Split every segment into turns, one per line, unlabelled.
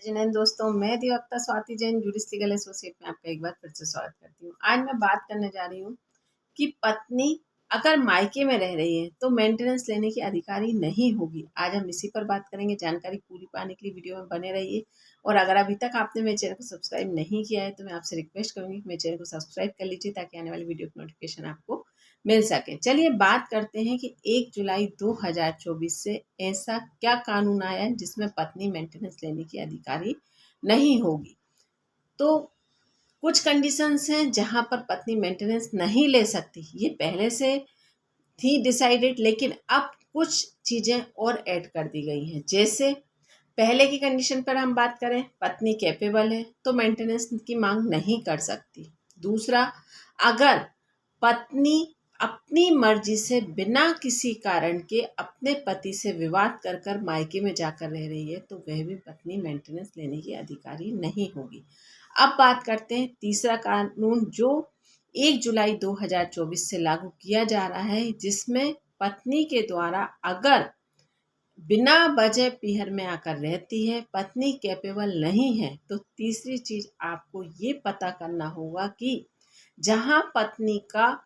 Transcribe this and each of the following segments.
जय हिंद दोस्तों, मैं दिवक्ता Swati Jain Judis legal associate में आपका एक बार फिर से स्वागत करती हूँ। आज मैं बात करने जा रही हूँ कि पत्नी अगर मायके में रह रही है तो मेंटेनेंस लेने की अधिकारी नहीं होगी। आज हम इसी पर बात करेंगे। जानकारी पूरी पाने के लिए वीडियो में बने रहिए। और अगर अभी तक आपने मेरे चैनल को सब्सक्राइब नहीं किया है तो मैं आपसे रिक्वेस्ट करूँगी कि मेरे चैनल को सब्सक्राइब कर लीजिए ताकि आने वाली वीडियो की नोटिफिकेशन आपको मिल सके। चलिए बात करते हैं कि 1 जुलाई 2024 से ऐसा क्या कानून आया है जिसमें पत्नी मेंटेनेंस लेने की अधिकारी नहीं होगी। तो कुछ कंडीशंस हैं जहां पर पत्नी मेंटेनेंस नहीं ले सकती। ये पहले से थी डिसाइडेड, लेकिन अब कुछ चीजें और ऐड कर दी गई हैं। जैसे पहले की कंडीशन पर हम बात करें, पत्नी कैपेबल है तो मेंटेनेंस की मांग नहीं कर सकती। दूसरा, अगर पत्नी अपनी मर्जी से बिना किसी कारण के अपने पति से विवाद कर कर मायके में जाकर रह रही है तो वह भी पत्नी मेंटेनेंस लेने की अधिकारी नहीं होगी। अब बात करते हैं तीसरा कानून जो 1 जुलाई 2024 से लागू किया जा रहा है, जिसमें पत्नी के द्वारा अगर बिना वजह पीहर में आकर रहती है, पत्नी कैपेबल नहीं है, तो तीसरी चीज आपको ये पता करना होगा कि जहां पत्नी का,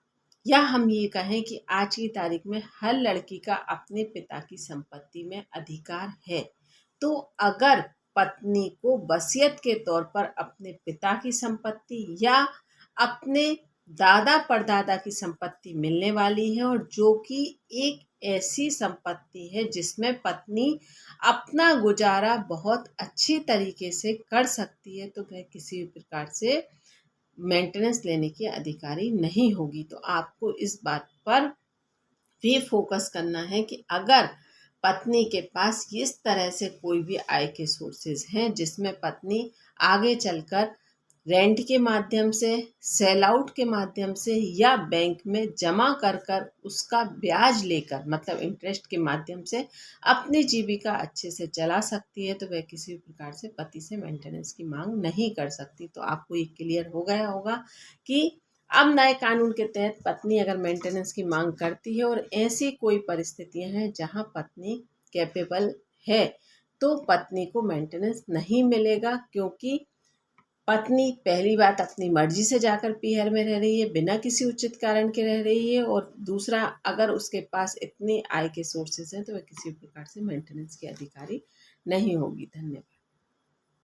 या हम ये कहें कि आज की तारीख में हर लड़की का अपने पिता की संपत्ति में अधिकार है, तो अगर पत्नी को वसीयत के तौर पर अपने पिता की संपत्ति या अपने दादा परदादा की संपत्ति मिलने वाली है, और जो कि एक ऐसी संपत्ति है जिसमें पत्नी अपना गुजारा बहुत अच्छी तरीके से कर सकती है, तो वह किसी भी प्रकार से मेंटेनेंस लेने की अधिकारी नहीं होगी। तो आपको इस बात पर भी फोकस करना है कि अगर पत्नी के पास इस तरह से कोई भी आय के सोर्सेज हैं जिसमें पत्नी आगे चलकर रेंट के माध्यम से, सेल आउट के माध्यम से या बैंक में जमा कर कर उसका ब्याज लेकर, मतलब इंटरेस्ट के माध्यम से अपनी जीविका अच्छे से चला सकती है, तो वह किसी भी प्रकार से पति से मेंटेनेंस की मांग नहीं कर सकती। तो आपको ये क्लियर हो गया होगा कि अब नए कानून के तहत पत्नी अगर मेंटेनेंस की मांग करती है और ऐसी कोई परिस्थितियां हैं जहां पत्नी कैपेबल है, तो पत्नी को मेंटेनेंस नहीं मिलेगा, क्योंकि पत्नी पहली बात अपनी मर्जी से जाकर पीहर में रह रही है, बिना किसी उचित कारण के रह रही है, और दूसरा, अगर उसके पास इतनी आय के सोर्सेज हैं तो वह किसी प्रकार से मेंटेनेंस की अधिकारी नहीं होगी। धन्यवाद।